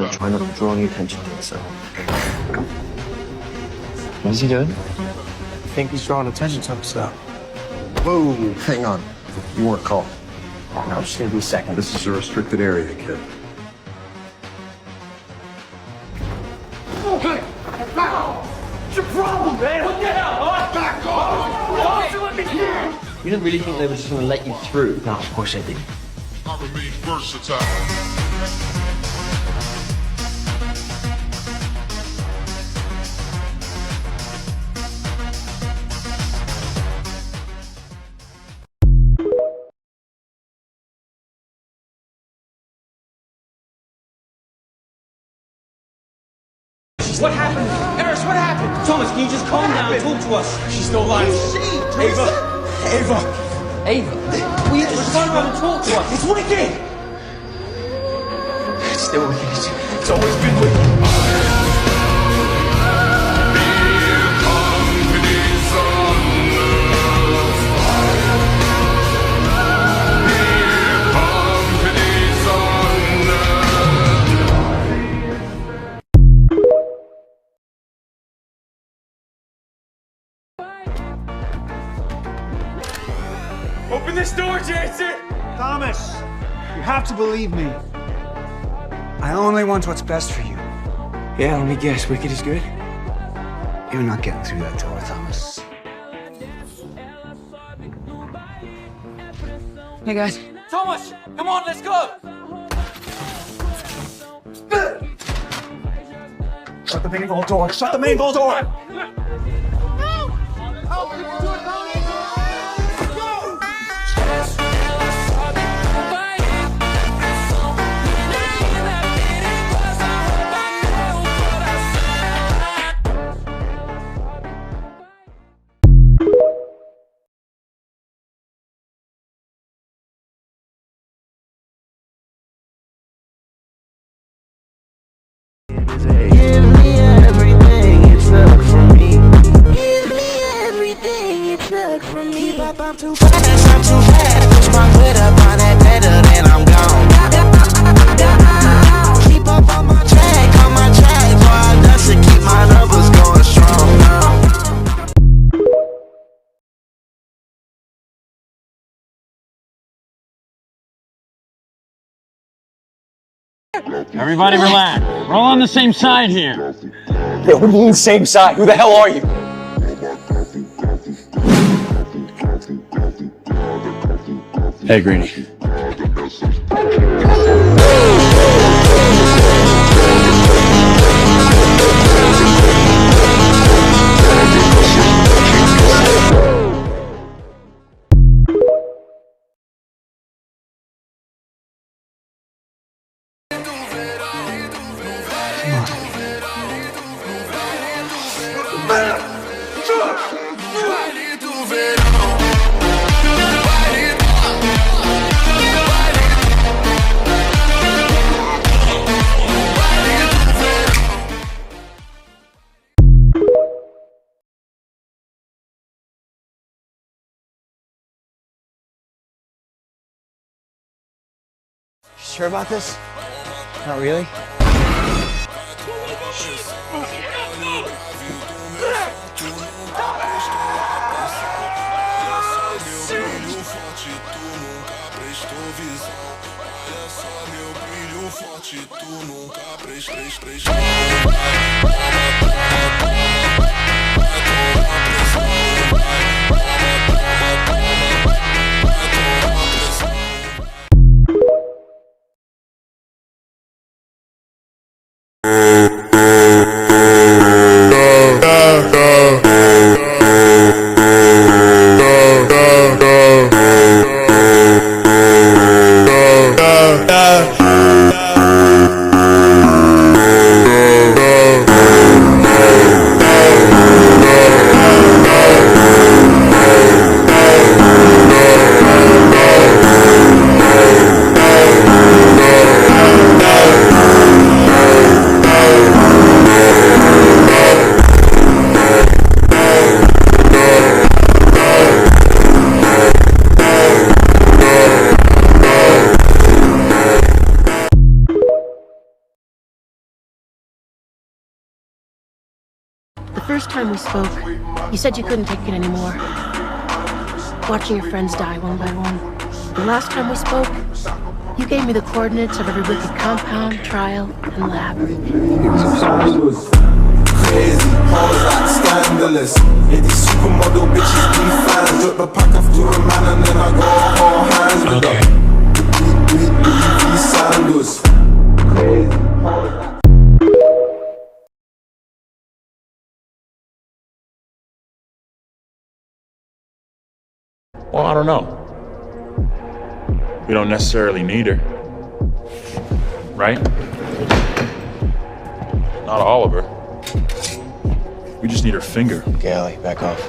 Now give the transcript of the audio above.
to try not to draw any attention to himself. What is he doing? I think he's drawing attention to himself. Whoa, hang on. You weren't called. No, just gonna be second. This is a restricted area, kid. Okay, now! What's your problem, man? What the hell, huh? Back off! Why don't you let me here? You didn't really think they were just going to let you through? No, of course I didn't. I remain versatile. What happened? Eris, what happened? Thomas, can you just calm down and talk to us? She's still alive. Ava! Ava! Will you just run around and talk to us? It's wicked! It's still wicked. It's always been wicked. Open this door, Jason! Thomas, you have to believe me. I only want what's best for you. Yeah, let me guess. Wicked is good? You're not getting through that door, Thomas. Hey guys. Thomas! Come on, let's go! Shut the main vault door! Shut the main vault door! I'm too fast, push my foot up on that pedal, then I'm gone. Keep up on my track, boy, I dust to keep my numbers going strong. Everybody relax. We're all on the same side here. Hey, what do you mean same side? Who the hell are you? Hey, Greenie. Sure about this? Not really? first time we spoke, you said you couldn't take it anymore. Watching your friends die one by one. The last time we spoke, you gave me the coordinates of every wicked compound, trial, and lab. Crazy, hoes like scandalous. Yeah, these supermodel bitches be fans. Drop the pack off to a man and then I go hold hands with them. These sandals. Crazy, hoes like. Well, I don't know. We don't necessarily need her. Right? Not all of her. We just need her finger. Okay, Allie, back off.